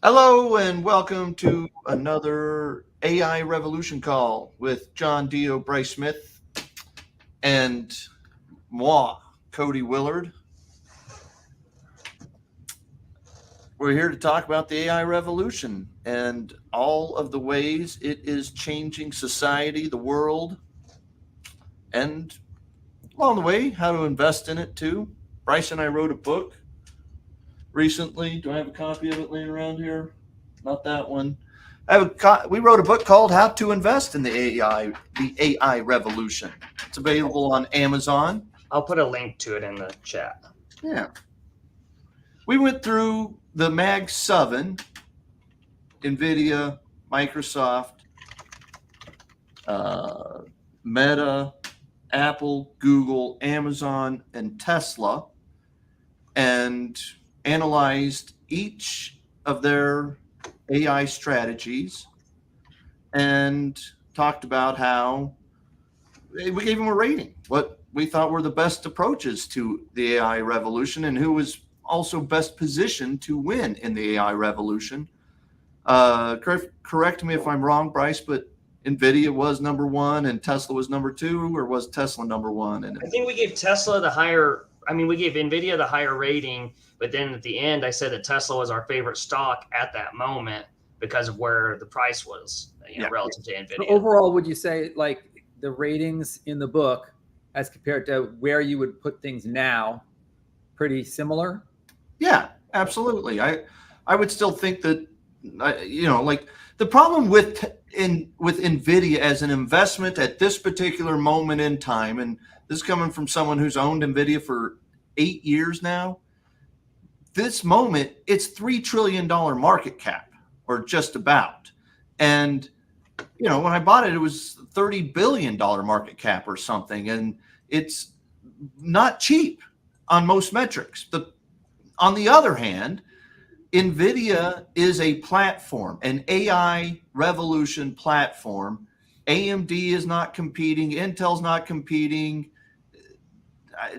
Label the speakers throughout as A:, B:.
A: Hello and welcome to another AI Revolution call with John Dio, Bryce Smith, and moi, Cody Willard. We're here to talk about the AI revolution and all of the ways it is changing society, the world, and along the way, how to invest in it too. Bryce and I wrote a book recently. Do I have a copy of it laying around here? Not that one. We wrote a book called "How to Invest in the AI Revolution." It's available on Amazon.
B: I'll put a link to it in the chat.
A: Yeah, we went through the Mag 7, NVIDIA, Microsoft, Meta, Apple, Google, Amazon, and Tesla, and analyzed each of their AI strategies and talked about how we gave them a rating, what we thought were the best approaches to the AI revolution, and who was also best positioned to win in the AI revolution. Correct me if I'm wrong, Bryce, but NVIDIA was number one and Tesla was number two, or was Tesla number one?
B: I think we gave Tesla the higher, we gave NVIDIA the higher rating, but then at the end, I said that Tesla was our favorite stock at that moment because of where the price was, relative to NVIDIA.
C: So overall, would you say like the ratings in the book as compared to where you would put things now, pretty similar?
A: Yeah, absolutely. I would still think that, like the problem with NVIDIA as an investment at this particular moment in time, and this is coming from someone who's owned NVIDIA for 8 years now, this moment, it's $3 trillion market cap, or just about. And, when I bought it, it was $30 billion market cap or something. And it's not cheap on most metrics. On the other hand, NVIDIA is a platform, an AI revolution platform. AMD is not competing. Intel's not competing.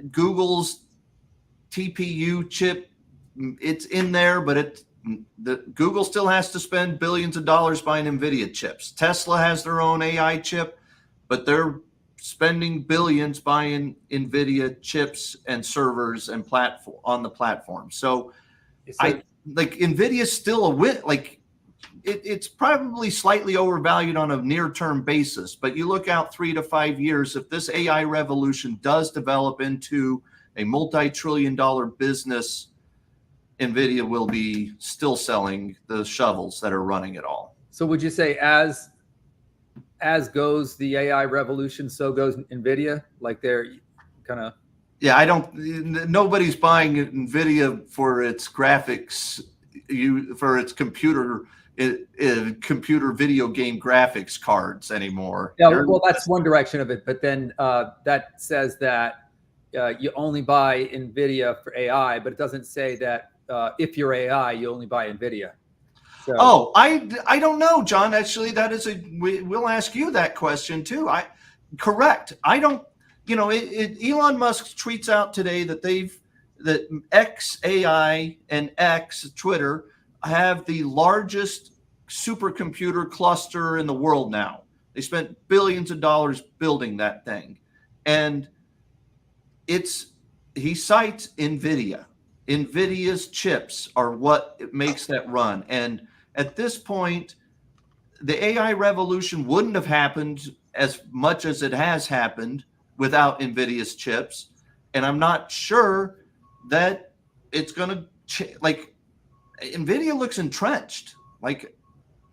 A: Google's TPU chip, it's in there, but Google still has to spend billions of dollars buying NVIDIA chips. Tesla has their own AI chip, but they're spending billions buying NVIDIA chips and servers and platform on the platform. So I like NVIDIA still a win. Like it's probably slightly overvalued on a near-term basis, but you look out 3 to 5 years, if this AI revolution does develop into a multi-trillion-dollar business, NVIDIA will be still selling the shovels that are running it all.
C: So would you say as goes the AI revolution, so goes NVIDIA? Like they're kind of...
A: Yeah, nobody's buying NVIDIA for its graphics, for its computer video game graphics cards anymore.
C: Yeah, well, that's one direction of it. But then that says that you only buy NVIDIA for AI, but it doesn't say that if you're AI, you only buy NVIDIA. So,
A: I don't know, John. Actually, that is we'll ask you that question too. Correct. I don't. Elon Musk tweets out today that that xAI and X Twitter have the largest supercomputer cluster in the world now. They spent billions of dollars building that thing, and he cites NVIDIA. NVIDIA's chips are what makes that run. And at this point, the AI revolution wouldn't have happened as much as it has happened without NVIDIA's chips. And I'm not sure that it's going to like NVIDIA looks entrenched. Like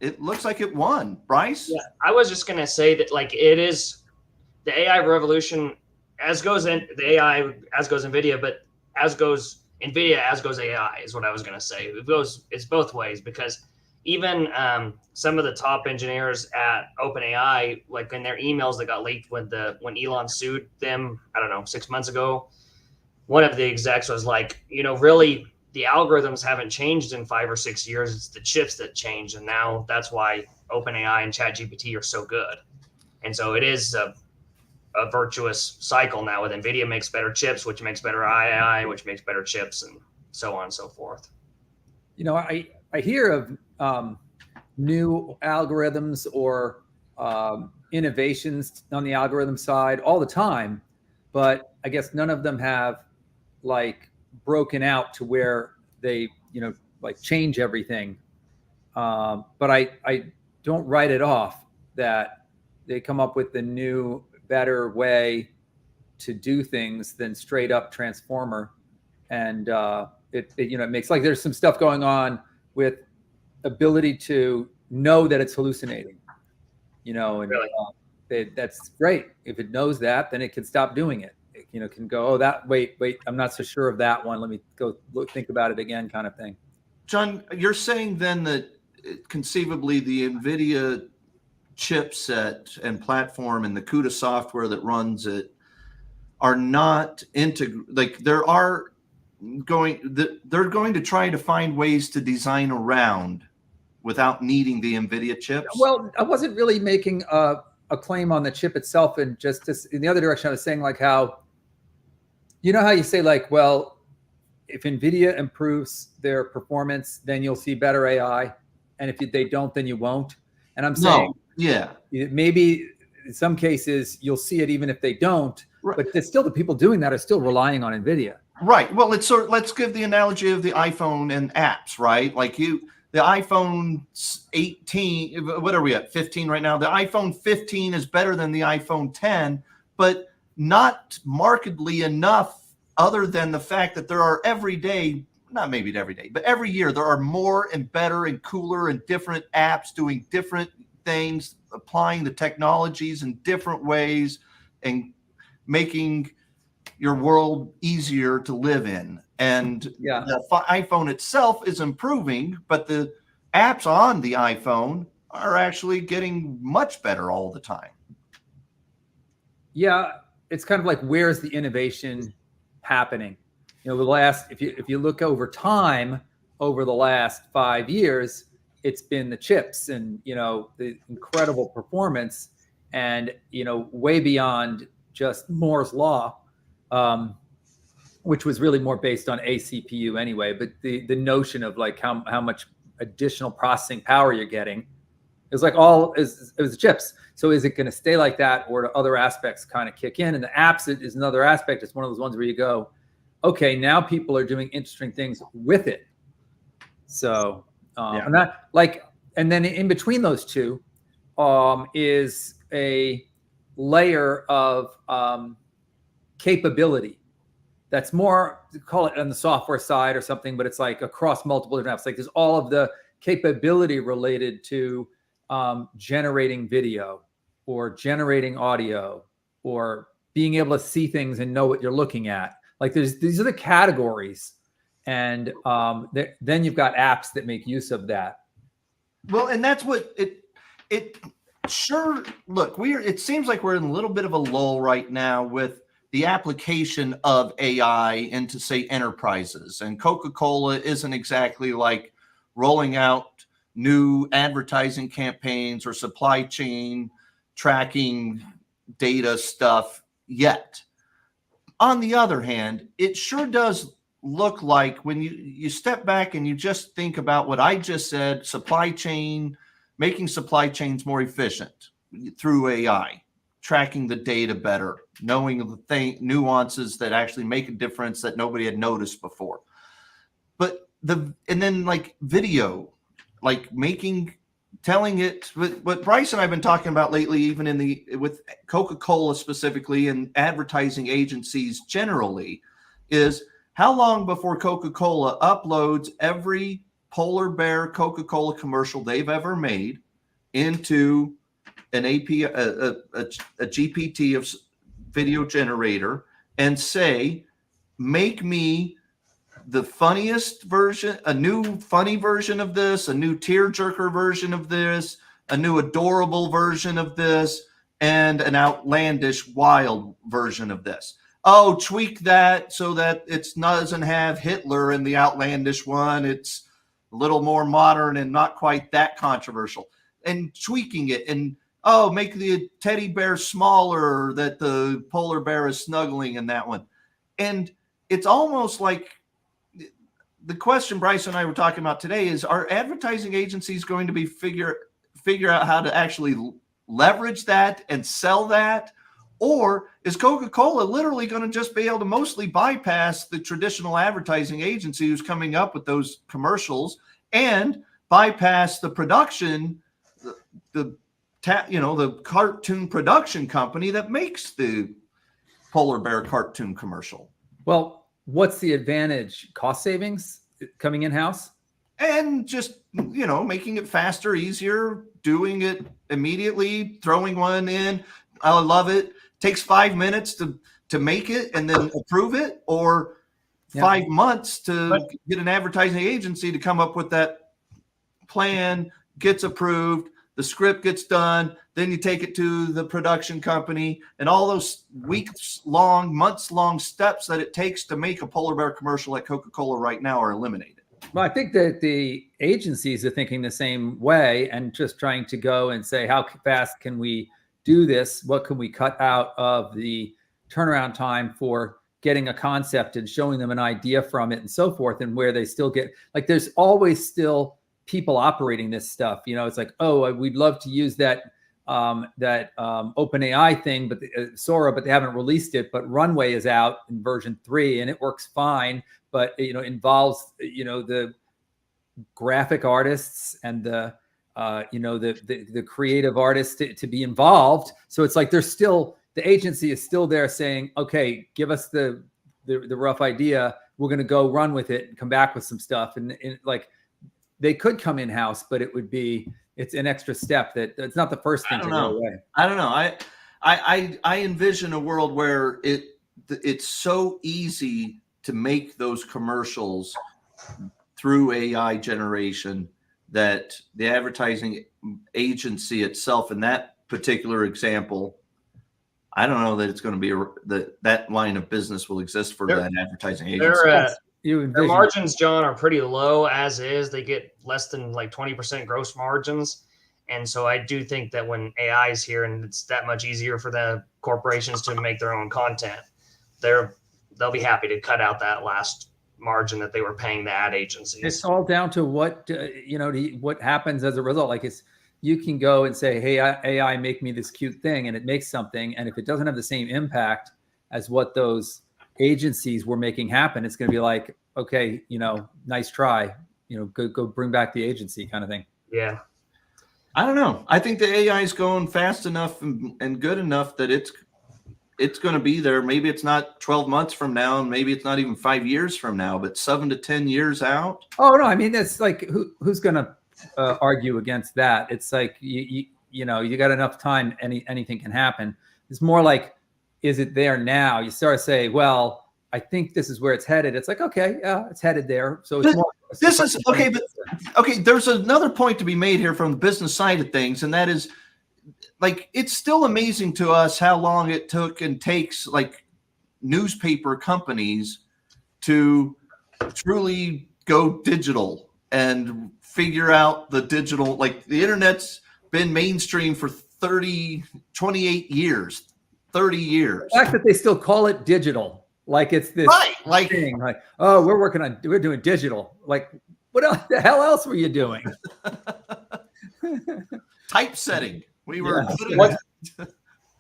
A: it looks like it won. Bryce?
B: Yeah, I was just going to say that like it is the AI revolution as goes in the AI, as goes NVIDIA, but as goes NVIDIA, as goes AI is what I was going to say. It's both ways, because even some of the top engineers at OpenAI, like in their emails that got leaked when Elon sued them, I don't know, 6 months ago, one of the execs was like, really the algorithms haven't changed in 5 or 6 years. It's the chips that changed. And now that's why OpenAI and ChatGPT are so good. And so it is a virtuous cycle now with NVIDIA makes better chips, which makes better AI, which makes better chips, and so on and so forth.
C: I hear of new algorithms or innovations on the algorithm side all the time, but I guess none of them have like broken out to where they, like change everything. But I don't write it off that they come up with a new, better way to do things than straight up transformer. And it makes, like, there's some stuff going on with ability to know that it's hallucinating, and
B: Really?
C: that's great. If it knows that, then it can stop doing it. It can go, oh, that, wait, I'm not so sure of that one. Let me go think about it again, kind of thing.
A: John, you're saying then that conceivably the NVIDIA chipset and platform and the CUDA software that runs it are not like they're going to try to find ways to design around without needing the NVIDIA chips?
C: Well, I wasn't really making a claim on the chip itself, and just in the other direction, I was saying like how, how you say like, well, if NVIDIA improves their performance, then you'll see better AI. And if they don't, then you won't. And I'm saying, maybe in some cases you'll see it even if they don't, right. But it's still, the people doing that are still relying on NVIDIA.
A: Right. Well, let's give the analogy of the iPhone and apps, right? Like the iPhone 18, what are we at, 15 right now? The iPhone 15 is better than the iPhone 10, but not markedly enough, other than the fact that there are every year, there are more and better and cooler and different apps doing different things, applying the technologies in different ways and making your world easier to live in. And the iPhone itself is improving, but the apps on the iPhone are actually getting much better all the time.
C: Yeah, it's kind of like, where's the innovation happening? The last, if you look over time, over the last 5 years, it's been the chips and the incredible performance, and way beyond just Moore's law, which was really more based on a CPU anyway. But the notion of like how much additional processing power you're getting is like it was chips. So is it going to stay like that, or do other aspects kind of kick in? And the apps is another aspect. It's one of those ones where you go, okay, now people are doing interesting things with it. So and that, like, and then in between those two is a layer of capability that's more, call it on the software side or something, but it's like across multiple different apps. Like there's all of the capability related to generating video or generating audio or being able to see things and know what you're looking at. Like these are the categories. And then you've got apps that make use of that.
A: Well, and that's what it sure, look, it seems like we're in a little bit of a lull right now with the application of AI into, say, enterprises. And Coca-Cola isn't exactly like rolling out new advertising campaigns or supply chain tracking data stuff yet. On the other hand, it sure does look like, when you step back and you just think about what I just said, supply chain, making supply chains more efficient through AI, tracking the data better, knowing the nuances that actually make a difference that nobody had noticed before. But and then like video, like telling it, what Bryce and I've been talking about lately, even with Coca-Cola specifically and advertising agencies generally, is how long before Coca-Cola uploads every polar bear Coca-Cola commercial they've ever made into an API, a GPT of video generator, and say, make me the funniest version, a new funny version of this, a new tearjerker version of this, a new adorable version of this, and an outlandish wild version of this. Oh, tweak that so that it doesn't have Hitler in the outlandish one. It's a little more modern and not quite that controversial. And tweaking it, and make the teddy bear smaller that the polar bear is snuggling in that one. And it's almost like the question Bryce and I were talking about today is: are advertising agencies going to be figure out how to actually leverage that and sell that? Or is Coca-Cola literally going to just be able to mostly bypass the traditional advertising agency who's coming up with those commercials and bypass the production, the cartoon production company that makes the polar bear cartoon commercial?
C: Well, what's the advantage? Cost savings coming in-house?
A: And just, making it faster, easier, doing it immediately, throwing one in. I love it. Takes 5 minutes to make it and then approve it, or 5 months to get an advertising agency to come up with that plan, gets approved, the script gets done, then you take it to the production company, and all those weeks-long, months-long steps that it takes to make a polar bear commercial at Coca-Cola right now are eliminated.
C: Well, I think that the agencies are thinking the same way and just trying to go and say, how fast can we do this? What can we cut out of the turnaround time for getting a concept and showing them an idea from it and so forth, and where they still get, like, there's always still people operating this stuff. It's like, oh, we'd love to use that OpenAI thing, but Sora, but they haven't released it. But Runway is out in version 3 and it works fine, but involves the graphic artists and the creative artists to be involved. So it's like the agency is still there saying, okay, give us the rough idea. We're going to go run with it and come back with some stuff. And like, they could come in-house, but it's an extra step that it's not the first thing to go away.
A: I don't know. I envision a world where it's so easy to make those commercials through AI generation that the advertising agency itself, in that particular example, I don't know that it's going to be that line of business will exist for that advertising agency.
B: Their margins, John, are pretty low as is. They get less than like 20% gross margins. And so I do think that when AI is here and it's that much easier for the corporations to make their own content, they'll be happy to cut out that last margin that they were paying the ad agencies.
C: It's all down to what what happens as a result. Like, you can go and say, hey, AI, make me this cute thing, and it makes something. And if it doesn't have the same impact as what those agencies were making happen, it's going to be like, okay, nice try, go bring back the agency kind of thing.
B: Yeah.
A: I don't know. I think the AI is going fast enough and good enough that it's going to be there. Maybe it's not 12 months from now, and maybe it's not even 5 years from now, but 7 to 10 years out.
C: Oh no, I mean, it's like, who's going to argue against that? It's like, you got enough time, anything can happen. It's more like, is it there now? You start to say, well, I think this is where it's headed. It's like, okay, yeah, it's headed there. So it's more.
A: This is okay, but okay, there's another point to be made here from the business side of things, and that is, like, it's still amazing to us how long it took and takes, like, newspaper companies to truly go digital and figure out the digital. Like, the internet's been mainstream for 28 years. 30 years.
C: The fact that they still call it digital, like it's this thing, like, oh, we're doing digital. Like, what the hell else were you doing?
A: Typesetting. We were.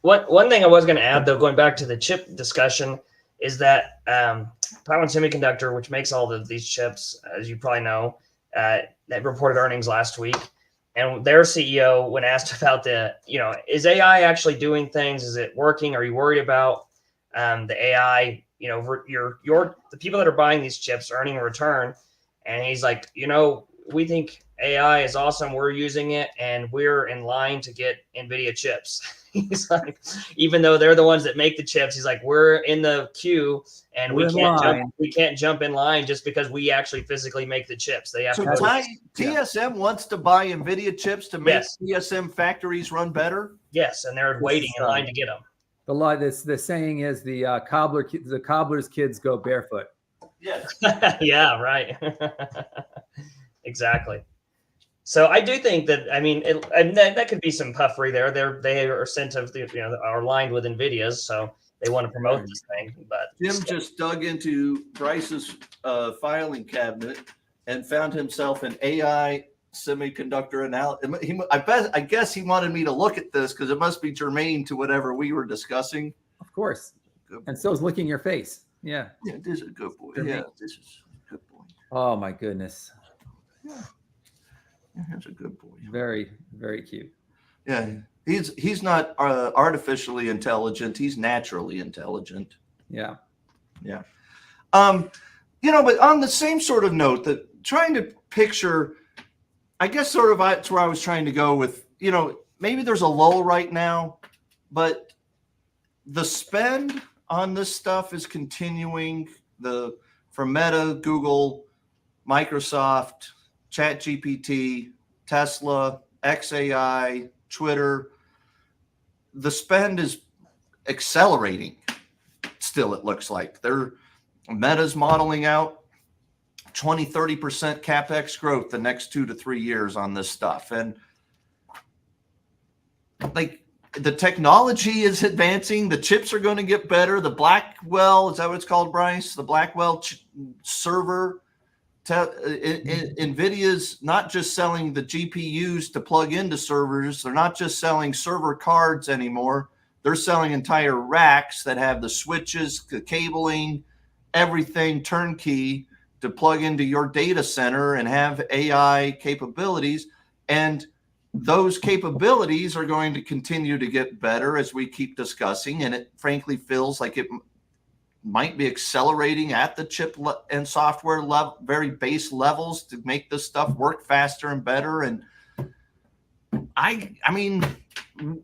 B: One thing I was going to add, though, going back to the chip discussion, is that Taiwan Semiconductor, which makes all of these chips, as you probably know, that reported earnings last week. And their CEO, when asked about is AI actually doing things? Is it working? Are you worried about the AI? The people that are buying these chips earning a return. And he's like, we think AI is awesome. We're using it, and we're in line to get NVIDIA chips. He's like, even though they're the ones that make the chips, he's like, we're in the queue, and we can't jump in line just because we actually physically make the chips. They have
A: TSM wants to buy NVIDIA chips to make TSM factories run better.
B: Yes, and they're waiting in line to get them.
C: The saying is the cobbler's kids go barefoot.
A: Yes.
B: Yeah, right. Exactly. So I do think that, that could be some puffery there. They are are aligned with NVIDIA's. So they want to promote this thing. But
A: Jim just dug into Bryce's filing cabinet and found himself an AI semiconductor analysis. I guess he wanted me to look at this because it must be germane to whatever we were discussing.
C: Of course. And so is licking your face. Yeah.
A: Yeah, this is a good boy.
C: Germane.
A: Yeah, this is a good boy.
C: Oh my goodness.
A: Yeah, that's a good boy.
C: Very, very cute.
A: Yeah, he's not artificially intelligent. He's naturally intelligent.
C: Yeah.
A: Yeah. But on the same sort of note, that trying to picture, I guess sort of that's where I was trying to go with, maybe there's a lull right now, but the spend on this stuff is continuing. From Meta, Google, Microsoft, ChatGPT, Tesla, XAI, Twitter, the spend is accelerating. Still, it looks like Meta's modeling out 20-30% CapEx growth the next 2 to 3 years on this stuff. And like the technology is advancing, the chips are going to get better. The Blackwell, is that what it's called, Bryce? The Blackwell server. NVIDIA's not just selling the GPUs to plug into servers. They're not just selling server cards anymore. They're selling entire racks that have the switches, the cabling, everything turnkey to plug into your data center and have AI capabilities. And those capabilities are going to continue to get better as we keep discussing. And it frankly feels like it might be accelerating at the chip and software level, very base levels, to make this stuff work faster and better. And I mean,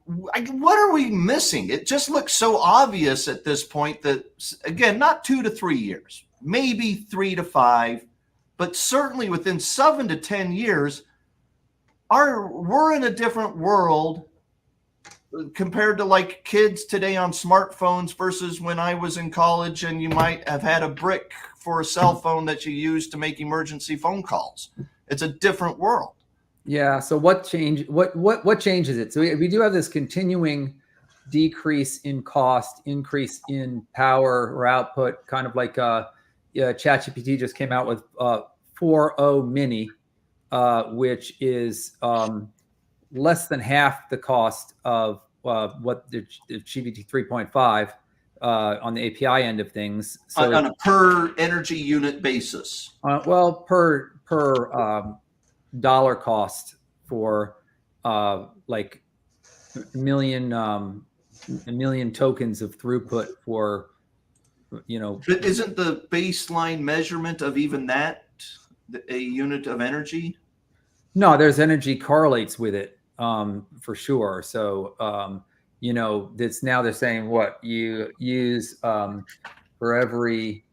A: what are we missing? It just looks so obvious at this point that, again, not 2 to 3 years, maybe 3 to 5, but certainly within 7 to 10 years, we're in a different world compared to like kids today on smartphones versus when I was in college and you might have had a brick for a cell phone that you use to make emergency phone calls. It's a different world.
C: Yeah. So what changes it? So we do have this continuing decrease in cost, increase in power or output, kind of like ChatGPT just came out with 4.0 mini, which is less than half the cost of what the GPT 3.5 on the API end of things. So
A: on a per energy unit basis.
C: Per dollar cost for like a million tokens of throughput for,
A: But isn't the baseline measurement of even that a unit of energy?
C: No, there's energy correlates with it, for sure. So, that's now they're saying what you use for every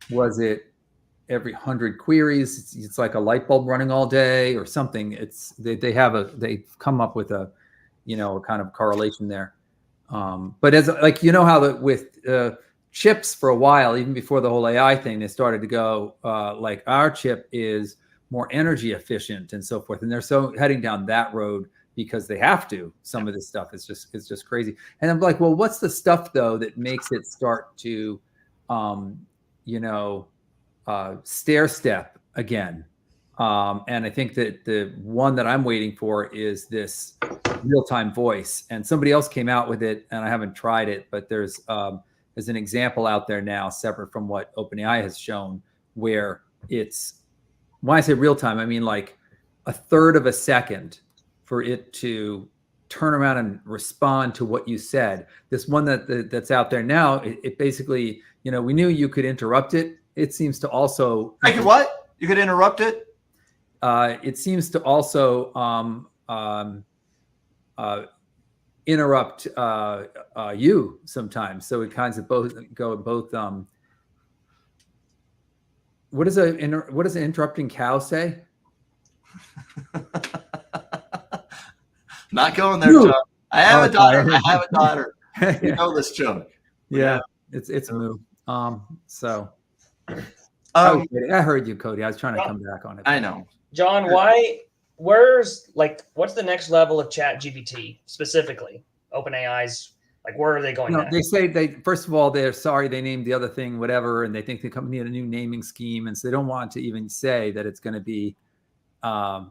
C: 100 queries, it's like a light bulb running all day or something. They've come up with a kind of correlation there. But as like, how with chips for a while, even before the whole AI thing, they started to go like our chip is more energy efficient and so forth. And they're so heading down that road because they have to. Some of this stuff is just crazy. And I'm like, well, what's the stuff though that makes it start to, stair step again? And I think that the one that I'm waiting for is this real-time voice. And somebody else came out with it, and I haven't tried it, but there's an example out there now, separate from what OpenAI has shown, where it's, when I say real-time, I mean like a third of a second for it to turn around and respond to what you said. This one that's out there now, it basically, we knew you could interrupt it. It seems to also...
A: I could what? You could interrupt it?
C: It seems to also interrupt you sometimes. So it kinds of both. What does an interrupting cow say?
A: Not going there, John. I have a daughter.
C: Sorry.
A: I have a daughter.
C: Yeah.
A: You know this joke.
C: Yeah, it's a move. I heard you, Cody. I was trying to come back on it.
A: I know.
B: John, what's the next level of Chat GPT specifically? OpenAI's Like, where are they going
C: No,
B: next?
C: they say first of all, they're sorry they named the other thing whatever, and they think the company had a new naming scheme, and so they don't want to even say that it's going to be, that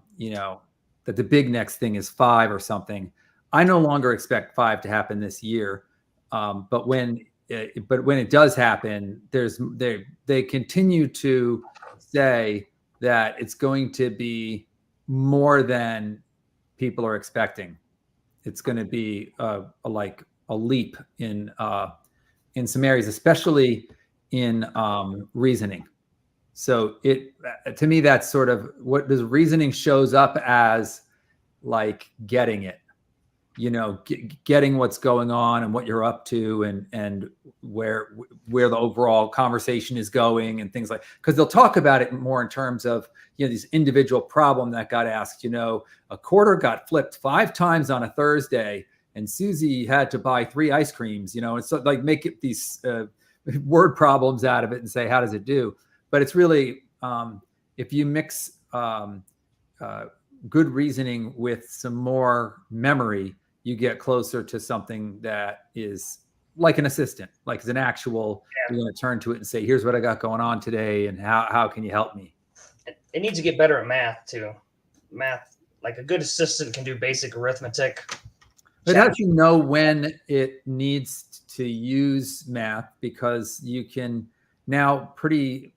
C: the big next thing is 5 or something. I no longer expect 5 to happen this year, but when it does happen, they continue to say that it's going to be more than people are expecting. It's going to be like a leap in some areas, especially in reasoning. So to me, that's sort of what the reasoning shows up as, like getting it, getting what's going on and what you're up to, and where the overall conversation is going and things like, because they'll talk about it more in terms of, these individual problem that got asked, a quarter got flipped 5 times on a Thursday and Susie had to buy 3 ice creams, and so like make it these word problems out of it and say, how does it do? But it's really, if you mix good reasoning with some more memory, you get closer to something that is like an assistant, like it's an actual, you're going to turn to it and say, here's what I got going on today, and how can you help me?
B: It needs to get better at math too. Math, like a good assistant can do basic arithmetic.
C: But how do you know when it needs to use math? Because you can now pretty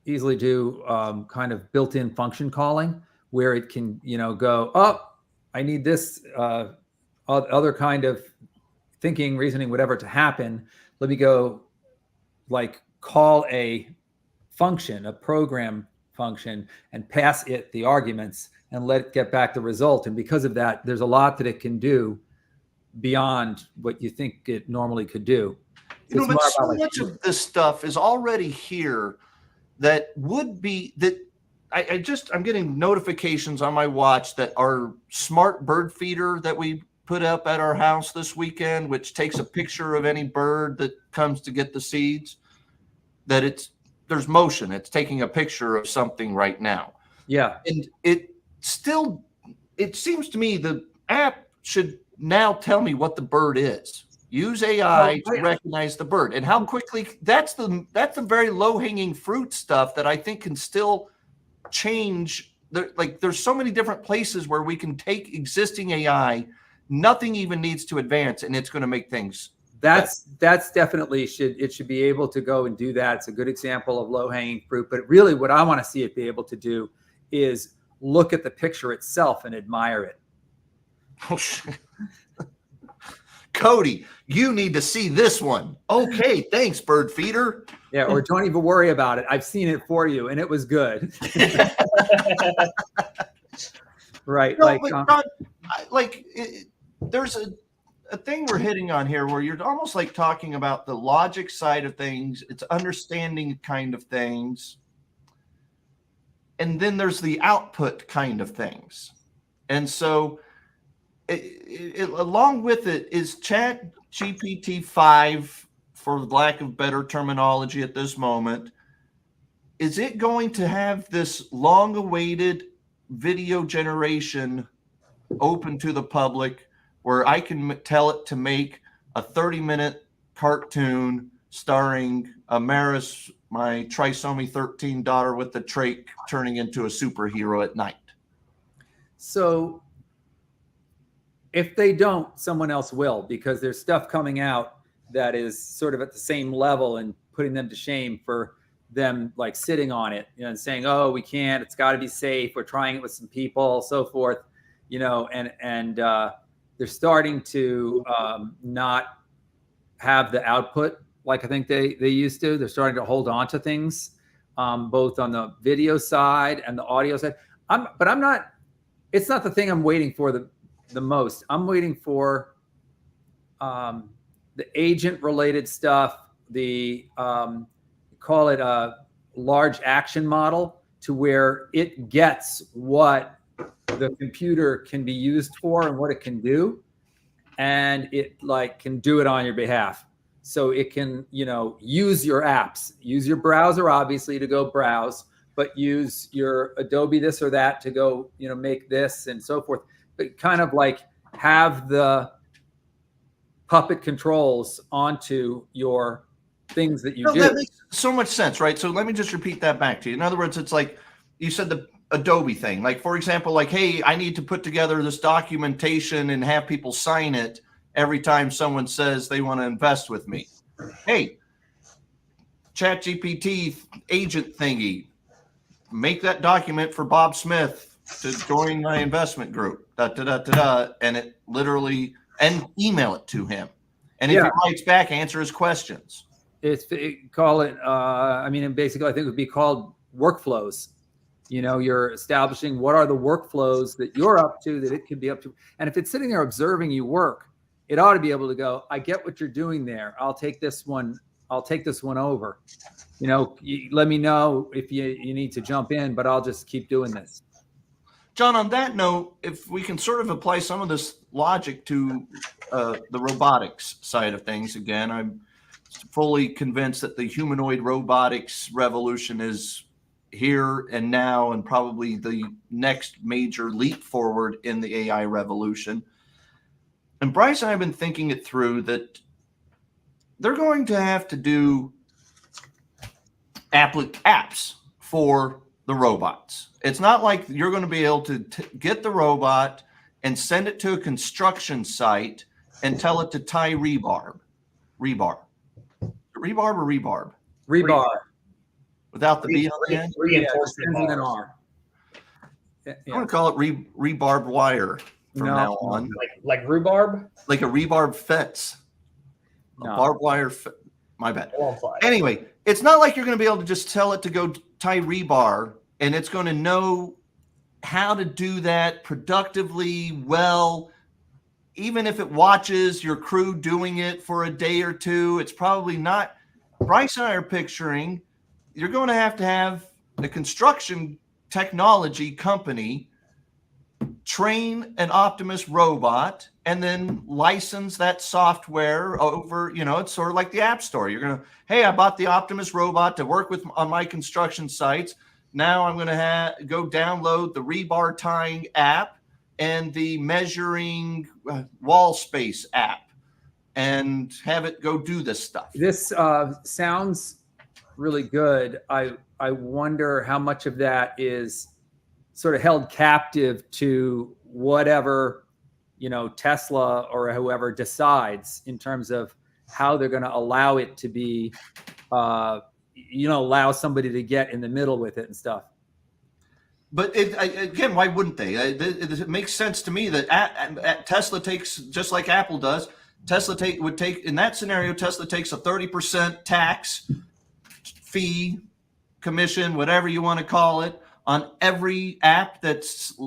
C: easily do kind of built-in function calling, where it can, go, oh, I need this other kind of thinking, reasoning, whatever to happen. Let me go like call a function, a program function, and pass it the arguments and let it get back the result. And because of that, there's a lot that it can do beyond what you think it normally could do.
A: But so much of this stuff is already here that would be that I'm getting notifications on my watch that our smart bird feeder that we put up at our house this weekend, which takes a picture of any bird that comes to get the seeds, that there's motion. It's taking a picture of something right now.
C: Yeah.
A: And it seems to me the app should now tell me what the bird is. Use AI to recognize the bird, and how quickly. That's the very low-hanging fruit stuff that I think can still change. There's so many different places where we can take existing AI. Nothing even needs to advance, and it's going to make things.
C: That's definitely should be able to go and do that. It's a good example of low-hanging fruit. But really, what I want to see it be able to do is look at the picture itself and admire it.
A: Oh shit. Cody, you need to see this one. Okay, thanks, bird feeder.
C: Yeah, or don't even worry about it. I've seen it for you, and it was good. Right.
A: No, John, there's a thing we're hitting on here where you're almost like talking about the logic side of things. It's understanding kind of things. And then there's the output kind of things. And so along with it is ChatGPT 5, for lack of better terminology at this moment. Is it going to have this long-awaited video generation open to the public where I can tell it to make a 30-minute cartoon starring Amaris, my trisomy 13 daughter with the trach, turning into a superhero at night?
C: So if they don't, someone else will, because there's stuff coming out that is sort of at the same level and putting them to shame for them like sitting on it, and saying, oh, we can't, it's got to be safe. We're trying it with some people, so forth, and they're starting to not have the output like I think they used to. They're starting to hold on to things, both on the video side and the audio side. It's not the thing I'm waiting for the most. I'm waiting for the agent related stuff, call it a large action model, to where it gets what the computer can be used for and what it can do, and it can do it on your behalf. So it can, use your apps, use your browser obviously to go browse, but use your Adobe this or that to go, make this and so forth. But kind of have the puppet controls onto your things that you
A: No,
C: do.
A: that makes so much sense, right? So let me just repeat that back to you. In other words, it's like you said the Adobe thing. Like, for example, like, hey, I need to put together this documentation and have people sign it every time someone says they want to invest with me. Hey, ChatGPT agent thingy, make that document for Bob Smith to join my investment group, and it literally, and email it to him. And if he writes back, answer his questions.
C: Call it, I mean, basically, I think it would be called workflows. You know, you're establishing what are the workflows that you're up to, that it can be up to. And if it's sitting there observing you work, it ought to be able to go, I get what you're doing there. I'll take this one over. You know, let me know if you need to jump in, but I'll just keep doing this.
A: John, on that note, if we can sort of apply some of this logic to the robotics side of things, again, I'm fully convinced that the humanoid robotics revolution is here and now, and probably the next major leap forward in the AI revolution. And Bryce and I have been thinking it through that they're going to have to do apps for the robots. It's not like you're going to be able to get the robot and send it to a construction site and tell it to tie rebar. Rebar or rebarb?
C: Rebar.
A: Without the B on the end?
B: Reinforcement
C: Ends with an
B: bars.
C: R.
A: I'm going to call it rebarb wire from now on.
B: Like rhubarb?
A: Like a rebarb fence.
C: No.
A: A barbed wire. My bad.
B: It won't fly.
A: Anyway, it's not like you're going to be able to just tell it to go tie rebar and it's going to know how to do that productively well. Even if it watches your crew doing it for a day or two, it's probably not. Bryce and I are picturing you're going to have a construction technology company train an Optimus robot and then license that software over, you know, it's sort of like the App Store. You're going to, hey, I bought the Optimus robot to work with on my construction sites. Now I'm going to go download the rebar tying app and the measuring wall space app and have it go do this stuff.
C: This sounds really good. I wonder how much of that is sort of held captive to whatever, you know, Tesla or whoever decides in terms of how they're going to allow it to be, you know, allow somebody to get in the middle with it and stuff.
A: But again, why wouldn't they? It makes sense to me that Tesla takes, just like Apple does, would take, in that scenario, Tesla takes a 30% tax fee, commission, whatever you want to call it, on every app that's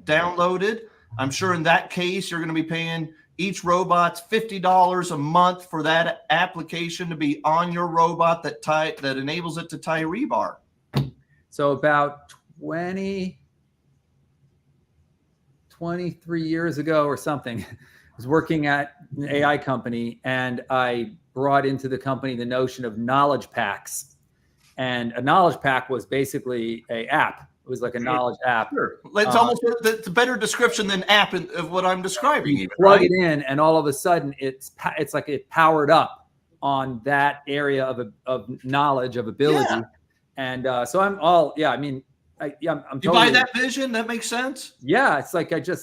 A: downloaded. I'm sure in that case, you're going to be paying each robot's $50 a month for that application to be on your robot that enables it to tie rebar.
C: So about 23 years ago or something, I was working at an AI company, and I brought into the company the notion of knowledge packs. And a knowledge pack was basically an app. It was like a knowledge app.
A: Sure. It's almost a better description than app of what I'm describing.
C: You plug it in, and all of a sudden, it's like it powered up on that area of knowledge, of ability. Yeah. And so I'm all, yeah, I mean, I'm totally,
A: you buy that vision? That makes sense?
C: Yeah, it's like I do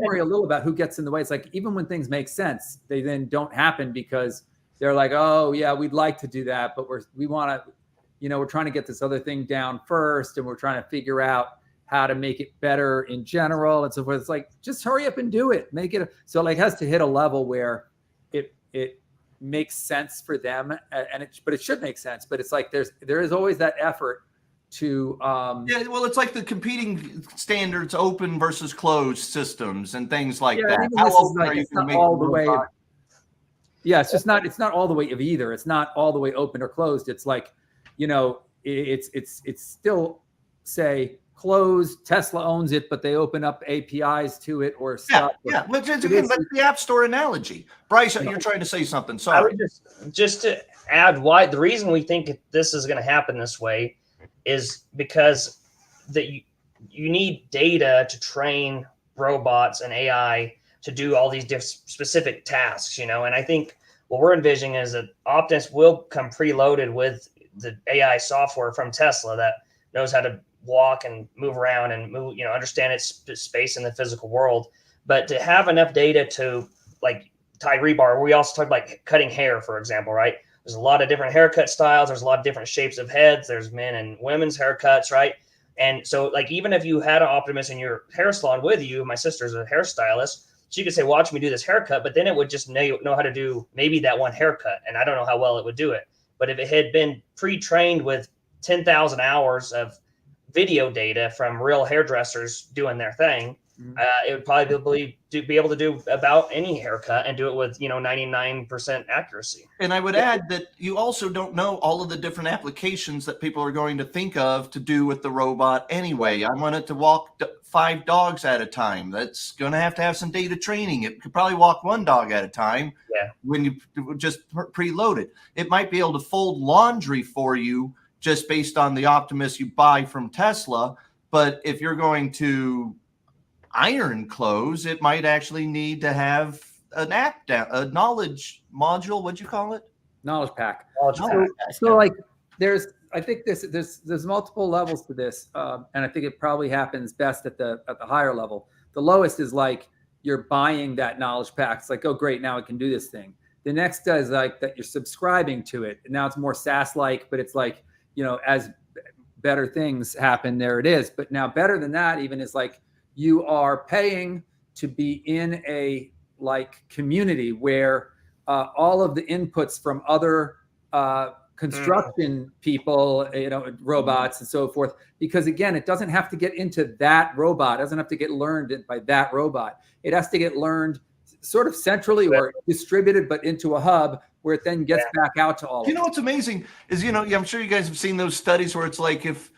C: worry a little about who gets in the way. It's like even when things make sense, they then don't happen because they're like, oh, yeah, we'd like to do that, but we want to, you know, we're trying to get this other thing down first, and we're trying to figure out how to make it better in general and so forth. It's like, just hurry up and do it. Make it so like it has to hit a level where it makes sense for them, but it should make sense. But it's like there is always that effort to
A: yeah, well, it's like the competing standards, open versus closed systems and things like that.
C: How open are you going to make all the way? Yeah, it's just not. It's not all the way of either. It's not all the way open or closed. It's like, you know, it's still, say, closed. Tesla owns it, but they open up APIs to it or stuff.
A: Yeah. But again, that's the App Store analogy. Bryce, you're trying to say something. Sorry.
B: I would just to add why the reason we think this is going to happen this way is because you need data to train robots and AI to do all these specific tasks, you know. And I think what we're envisioning is that Optimus will come preloaded with the AI software from Tesla that knows how to walk and move around and move, you know, understand its space in the physical world. But to have enough data to like tie rebar, we also talk about cutting hair, for example, right? There's a lot of different haircut styles. There's a lot of different shapes of heads. There's men and women's haircuts, right? And so, like, even if you had an Optimus in your hair salon with you, my sister's a hairstylist, she could say, watch me do this haircut, but then it would just know how to do maybe that one haircut. And I don't know how well it would do it. But if it had been pre-trained with 10,000 hours of video data from real hairdressers doing their thing, it would probably be able to do about any haircut and do it with, you know, 99% accuracy.
A: And I would add that you also don't know all of the different applications that people are going to think of to do with the robot anyway. I want it to walk 5 dogs at a time. That's going to have some data training. It could probably walk 1 dog at a time.
B: Yeah.
A: When you just preload it. It might be able to fold laundry for you just based on the Optimus you buy from Tesla. But if you're going to iron clothes, it might actually need to have an app down, a knowledge module. What'd you call it?
C: Knowledge pack.
A: So
C: like I think there's multiple levels to this, and I think it probably happens best at the higher level. The lowest is like you're buying that knowledge pack. It's like, oh great, now I can do this thing. The next is like that you're subscribing to it. Now it's more SaaS like, but it's like, you know, as better things happen, there it is. But now better than that even is like you are paying to be in a like community where all of the inputs from other construction people, you know, robots and so forth, because again, it doesn't have to get into that robot. It doesn't have to get learned by that robot. It has to get learned sort of centrally or distributed, but into a hub where it then gets back out to all.
A: You know what's amazing is, you know, I'm sure you guys have seen those studies where it's like if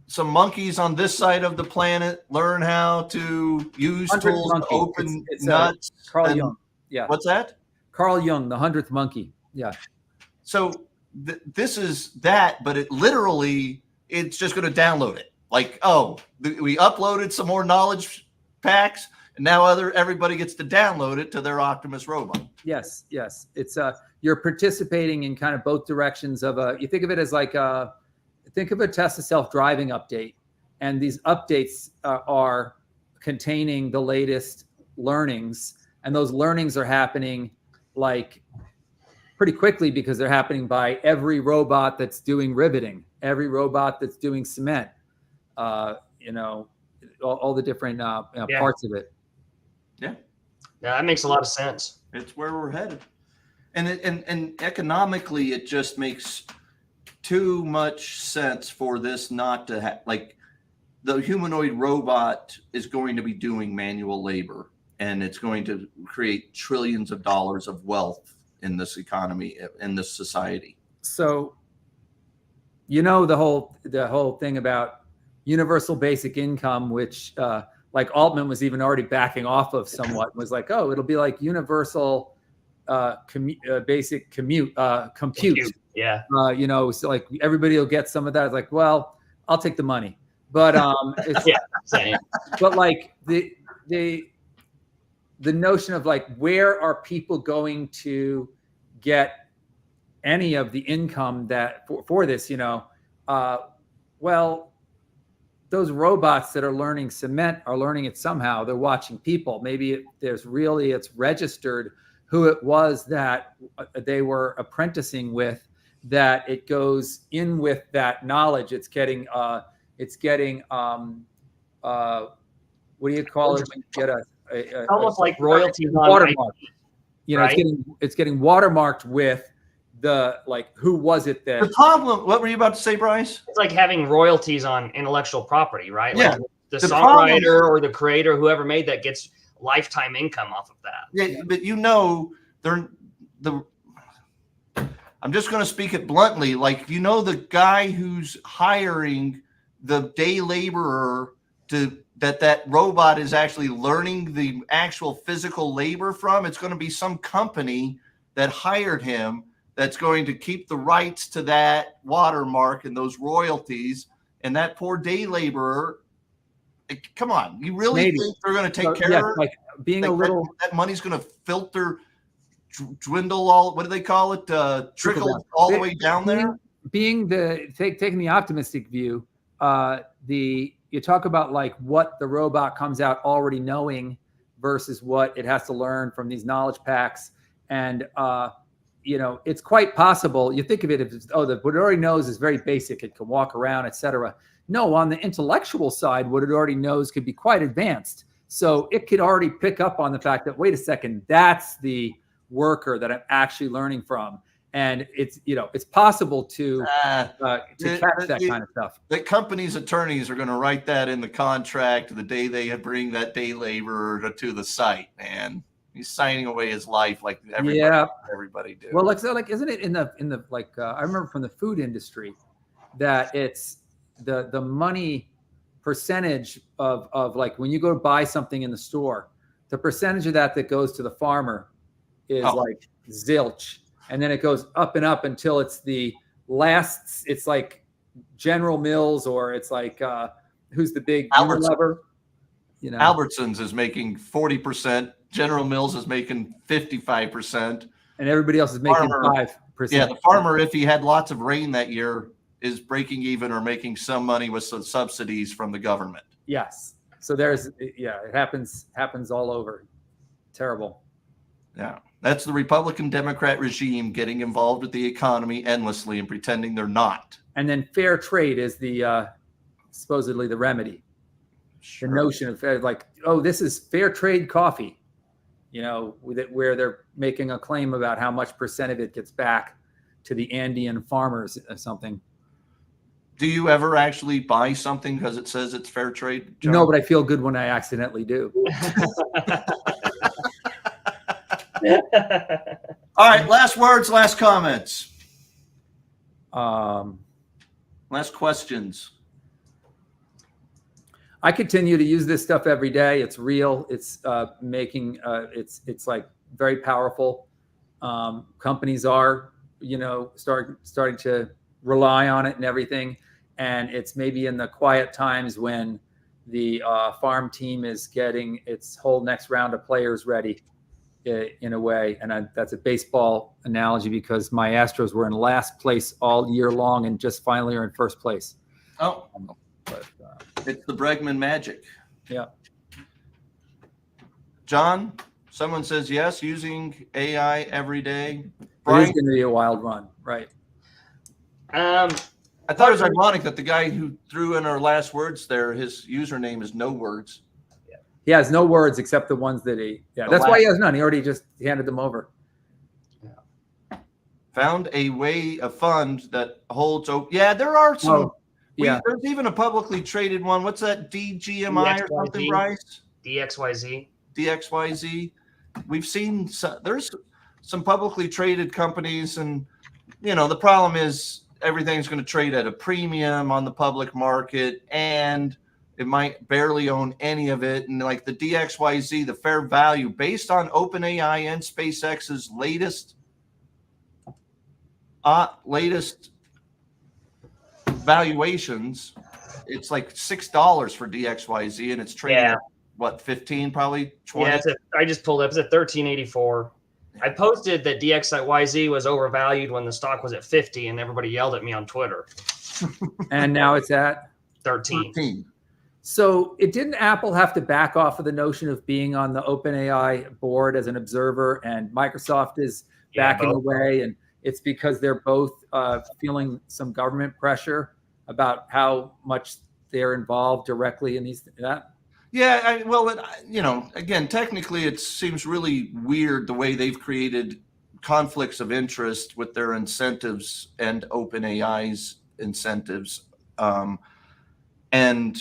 A: some monkeys on this side of the planet learn how to use tools to open nuts.
C: Carl Jung. Yeah.
A: What's that?
C: Carl Jung, the 100th monkey. Yeah.
A: So this is that, but it's just going to download it. Like, oh, we uploaded some more knowledge packs, and now everybody gets to download it to their Optimus robot.
C: Yes. It's you're participating in kind of both directions of you think of it as like think of a Tesla self-driving update, and these updates are containing the latest learnings, and those learnings are happening like pretty quickly because they're happening by every robot that's doing riveting, every robot that's doing cement, you know, all the different parts of it.
B: Yeah, that makes a lot of sense.
A: It's where we're headed, and economically, it just makes too much sense for this not to have, like, the humanoid robot is going to be doing manual labor, and it's going to create trillions of dollars of wealth in this economy, in this society.
C: So, you know, the whole thing about universal basic income, which like Altman was even already backing off of somewhat, was like, oh, it'll be like universal basic compute.
B: Yeah.
C: You know, so like everybody will get some of that. It's like, well, I'll take the money. But it's,
B: yeah, same.
C: But like the notion of like, where are people going to get any of the income that for this, you know, well, those robots that are learning cement are learning it somehow. They're watching people. Maybe it's registered who it was that they were apprenticing with, that it goes in with that knowledge. It's getting what do you call it when you get
B: almost like royalties on
C: watermark. You know,
B: right?
C: it's getting watermarked with the, like, who was it that
A: the problem? What were you about to say, Bryce?
B: It's like having royalties on intellectual property, right?
A: Yeah.
B: Like the
A: songwriter
B: songwriter or the creator, whoever made that, gets lifetime income off of that.
A: Yeah, but you know, I'm just going to speak it bluntly. Like, you know, the guy who's hiring the day laborer that robot is actually learning the actual physical labor from, it's going to be some company that hired him that's going to keep the rights to that watermark and those royalties. And that poor day laborer, Come on, you really
C: Maybe.
A: think they're going to take
C: So,
A: care
C: yeah,
A: of it?
C: like being
A: Like
C: a little
A: that money's going to filter, dwindle all. What do they call it? Trickle
C: down.
A: all the way down there.
C: Taking the optimistic view, you talk about like what the robot comes out already knowing versus what it has to learn from these knowledge packs. And it's quite possible. You think of it as, what it already knows is very basic. It can walk around, etc. No, on the intellectual side, what it already knows could be quite advanced. So it could already pick up on the fact that, wait a second, that's the worker that I'm actually learning from. And it's possible to catch that kind of stuff.
A: The company's attorneys are going to write that in the contract the day they bring that day laborer to the site, man. He's signing away his life like everybody do.
C: Well, like isn't it in the like I remember from the food industry that it's the money percentage of like when you go to buy something in the store, the percentage of that goes to the farmer is like zilch. And then it goes up and up until it's the last. It's like General Mills, or it's like who's the big Unilever?
A: Albertsons is making 40%. General Mills is making 55%,
C: and everybody else is making 5%.
A: Yeah, the farmer, if he had lots of rain that year, is breaking even or making some money with some subsidies from the government.
C: Yes. So it happens all over. Terrible.
A: Yeah. That's the Republican Democrat regime getting involved with the economy endlessly and pretending they're not.
C: And then fair trade is the supposedly the remedy. Sure. The notion of like, this is fair trade coffee, where they're making a claim about how much percent of it gets back to the Andean farmers or something.
A: Do you ever actually buy something because it says it's fair trade, John?
C: No, but I feel good when I accidentally do.
A: All right, last words, last comments. Last questions.
C: I continue to use this stuff every day. It's real. It's making it's like very powerful. Companies are starting to rely on it and everything. And it's maybe in the quiet times when the farm team is getting its whole next round of players ready. In a way, and that's a baseball analogy because my Astros were in last place all year long and just finally are in first place.
A: It's the Bregman magic.
C: Yeah.
A: John, someone says yes, using AI every day.
C: Brian? It is going to be a wild run, right?
A: I thought it was ironic that the guy who threw in our last words there, his username is no words.
C: He has no words except the ones that that's why he has none. He already just handed them over.
A: Yeah. Found a fund that holds open. Yeah, there are some. There's even a publicly traded one. What's that? DGMI or something, Bryce?
B: DXYZ.
A: DXYZ. We've seen there's some publicly traded companies, and the problem is everything's going to trade at a premium on the public market, and it might barely own any of it. And like the DXYZ, the fair value based on OpenAI and SpaceX's latest valuations, it's like $6 for DXYZ, and it's trading at what, 15, probably 20?
B: Yeah, I just pulled up. It's at 1384. I posted that DXYZ was overvalued when the stock was at 50, and everybody yelled at me on Twitter.
C: And now it's at
B: 13.
C: So didn't Apple have to back off of the notion of being on the OpenAI board as an observer, and Microsoft is backing away, and it's because they're both feeling some government pressure about how much they're involved directly in that?
A: Yeah, again, technically it seems really weird the way they've created conflicts of interest with their incentives and OpenAI's incentives. And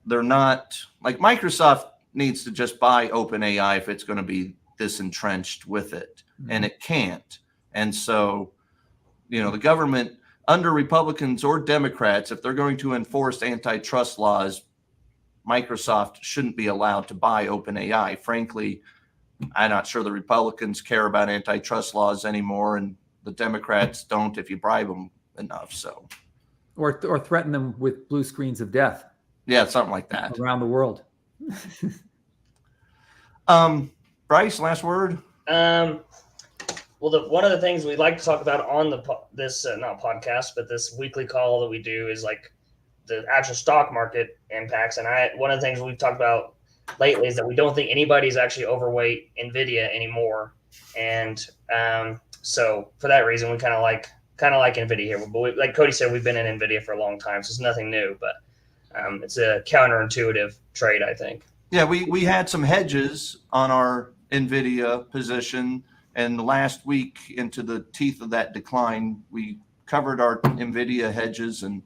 A: they're not, like, Microsoft needs to just buy OpenAI if it's going to be this entrenched with it, and it can't. And so, the government, under Republicans or Democrats, if they're going to enforce antitrust laws, Microsoft shouldn't be allowed to buy OpenAI. Frankly, I'm not sure the Republicans care about antitrust laws anymore, and the Democrats don't if you bribe them enough. So,
C: or threaten them with blue screens of death.
A: Yeah, something like that.
C: around the world.
A: Bryce, last word.
B: Well, one of the things we like to talk about on this not podcast, but this weekly call that we do is like the actual stock market impacts. And one of the things we've talked about lately is that we don't think anybody's actually overweight Nvidia anymore. And so for that reason, we kind of like Nvidia here. But like Cody said, we've been in Nvidia for a long time, so it's nothing new. But it's a counterintuitive trade, I think.
A: Yeah, we had some hedges on our Nvidia position, and last week into the teeth of that decline, we covered our Nvidia hedges and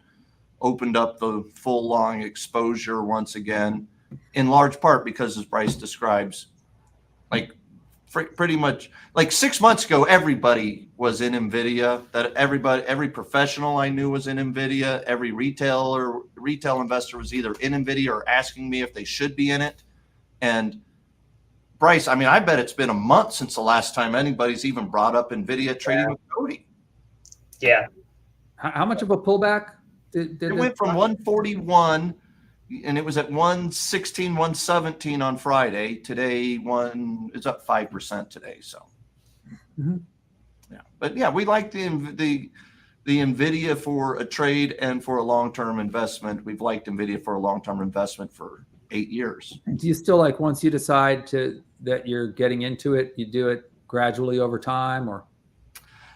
A: opened up the full long exposure once again, in large part because, as Bryce describes, like pretty much like 6 months ago, everybody was in Nvidia. That every professional I knew was in Nvidia. Every retail investor was either in Nvidia or asking me if they should be in it. And Bryce, I mean, I bet it's been a month since the last time anybody's even brought up Nvidia trading with Cody.
B: Yeah.
C: How much of a pullback did
A: it went from 141 and it was at 116, 117 on Friday. Today, it's up 5% today. So, yeah, but yeah, we like the Nvidia for a trade and for a long-term investment. We've liked Nvidia for a long-term investment for 8 years.
C: Do you still like, once you decide that you're getting into it, you do it gradually over time, or?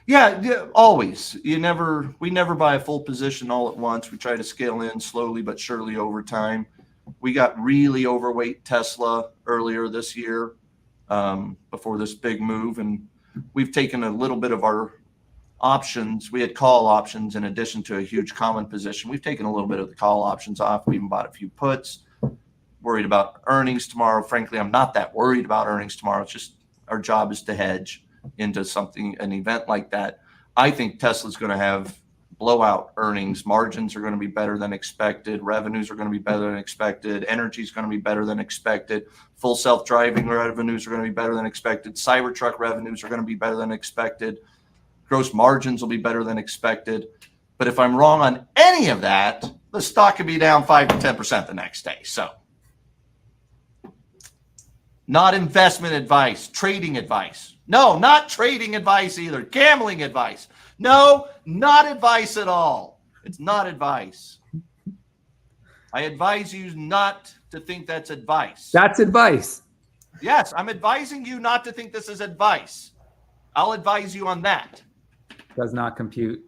A: Yeah, always. We never buy a full position all at once. We try to scale in slowly but surely over time. We got really overweight Tesla earlier this year, before this big move, and we've taken a little bit of our options. We had call options in addition to a huge common position. We've taken a little bit of the call options off. We even bought a few puts. Worried about earnings tomorrow. Frankly, I'm not that worried about earnings tomorrow. It's just our job is to hedge into an event like that. I think Tesla's going to have blowout earnings. Margins are going to be better than expected. Revenues are going to be better than expected. Energy is going to be better than expected. Full self-driving revenues are going to be better than expected. Cybertruck revenues are going to be better than expected. Gross margins will be better than expected. But if I'm wrong on any of that, the stock could be down 5 to 10% the next day. So, not investment advice, trading advice. No, not trading advice either. Gambling advice. No, not advice at all. It's not advice. I advise you not to think that's advice.
C: That's advice.
A: Yes, I'm advising you not to think this is advice. I'll advise you on that.
C: Does not compute.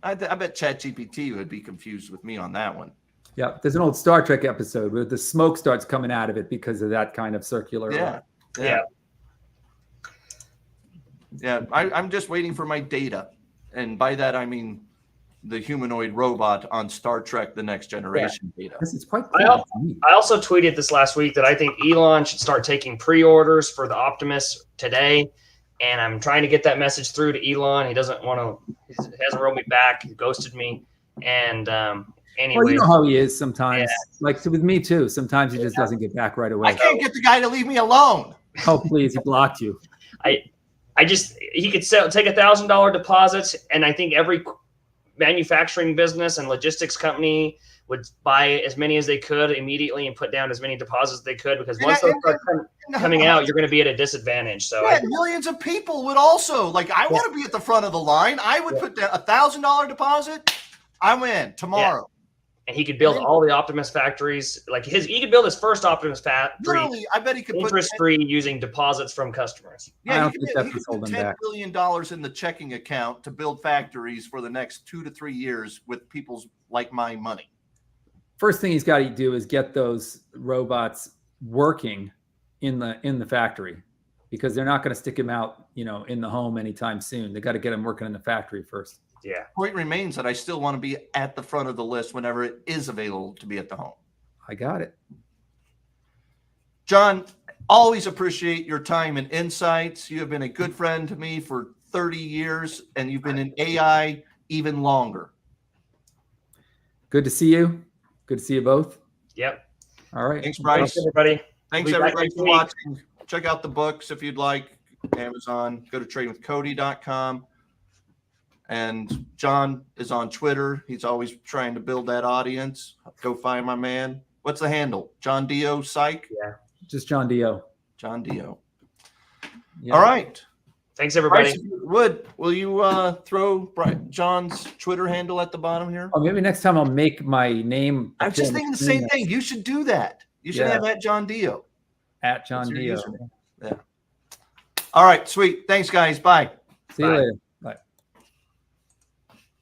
A: I bet ChatGPT would be confused with me on that one.
C: Yeah, there's an old Star Trek episode where the smoke starts coming out of it because of that kind of circular.
A: Yeah. I'm just waiting for my data, and by that I mean the humanoid robot on Star Trek: The Next Generation data.
C: This is quite
B: cool. I also tweeted this last week that I think Elon should start taking pre-orders for the Optimus today, and I'm trying to get that message through to Elon. He doesn't want to. He hasn't wrote me back. He ghosted me, and anyway,
C: well, you know how he is sometimes. Yeah. Like with me too. Sometimes he just doesn't get back right away.
A: I can't get the guy to leave me alone.
C: Oh please, he blocked you.
B: He could take $1,000 deposits, and I think every manufacturing business and logistics company would buy as many as they could immediately and put down as many deposits as they could, because once those start coming out, you're going to be at a disadvantage. So
A: millions of people would also I want to be at the front of the line. I would put down $1,000 deposit. I'm in tomorrow.
B: Yeah. And he could build all the Optimus factories. He could build his first Optimus factory.
A: Literally, I bet he could
B: interest-free using deposits from customers.
A: Yeah, he could put $10 billion in the checking account to build factories for the next 2 to 3 years with people's like my money.
C: First thing he's got to do is get those robots working in the factory, because they're not going to stick him out, in the home anytime soon. They got to get him working in the factory first.
B: Yeah.
A: Point remains that I still want to be at the front of the list whenever it is available to be at the home.
C: I got it.
A: John, always appreciate your time and insights. You have been a good friend to me for 30 years, and you've been in AI even longer.
C: Good to see you. Good to see you both.
B: Yep.
C: All right.
A: Thanks, Bryce.
B: Thanks, everybody.
A: Thanks, everybody, for watching. Check out the books if you'd like. Amazon. Go to tradingwithcody.com. And John is on Twitter. He's always trying to build that audience. Go find my man. What's the handle? John Dio Psych?
B: Yeah.
C: Just John Dio.
A: John Dio.
C: Yeah.
A: All right.
B: Thanks, everybody.
A: Bryce, will you throw John's Twitter handle at the bottom here?
C: Oh, maybe next time I'll make my name.
A: I'm just thinking the same thing. You should do that. You should have at John Dio.
C: At John
A: That's your
C: Dio.
A: username. Yeah. All right. Sweet. Thanks, guys. Bye.
C: See you later.